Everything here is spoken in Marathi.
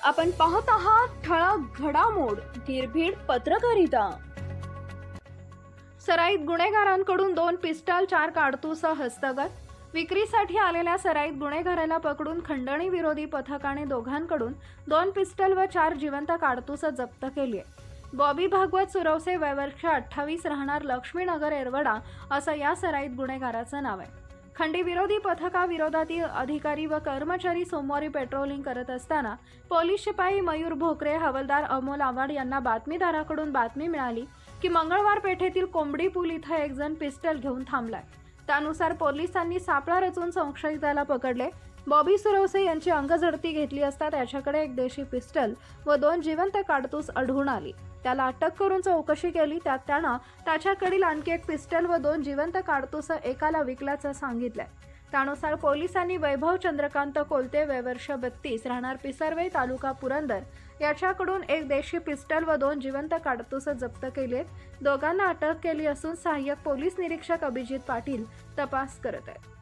आपण पाहत आहात ठळक घडामोड निर्भीड पत्रकारिता। सराईत गुन्हेगारांकडून 2 पिस्टल 4 कारतूस हस्तगत। विक्रीसाठी आलेल्या सराईत गुन्हेगाराला पकडून खंडणी विरोधी पथकाने दोघांकडून 2 पिस्टल व 4 जिवंत कारतूस जप्त केली आहे। बॉबी भागवत सुरवसे वय वर्ष 28 राहणार लक्ष्मीनगर एरवडा असं या सराईत गुन्हेगाराचं नाव आहे। खंडी विरोधी पथकाविरोधातील अधिकारी व कर्मचारी सोमवारी पेट्रोलिंग करत असताना पोलीस शिपाई मयूर भोकरे हवालदार अमोल आव्हाड यांना बातमीदाराकडून बातमी मिळाली की मंगळवार पेठेतील कोंबडी पूल इथं एक जण पिस्टल घेऊन थांबलाय। त्यानुसार पोलिसांनी सापळा रचून संशयिताला पकडले। बॉबी सुरवसे यांची अंगझडती घेतली असता त्याच्याकडे एक देशी पिस्टल व 2 जिवंत कारतूस आढळून आली। त्याला अटक करून चौकशी केली, त्यात त्यानं त्याच्याकडील आणखी एक पिस्टल व 2 जिवंत कारतूस एकाला विकल्याचं सांगितलंय। त्यानुसार पोलिसांनी वैभव चंद्रकांत कोलते वय वर्ष 32 राहणार पिसरवे तालुका पुरंदर याच्याकडून एक देशी पिस्टल व 2 जिवंत कारतूस जप्त केले। दोघांना अटक केली असून सहाय्यक पोलीस निरीक्षक अभिजित पाटील तपास करत आहेत।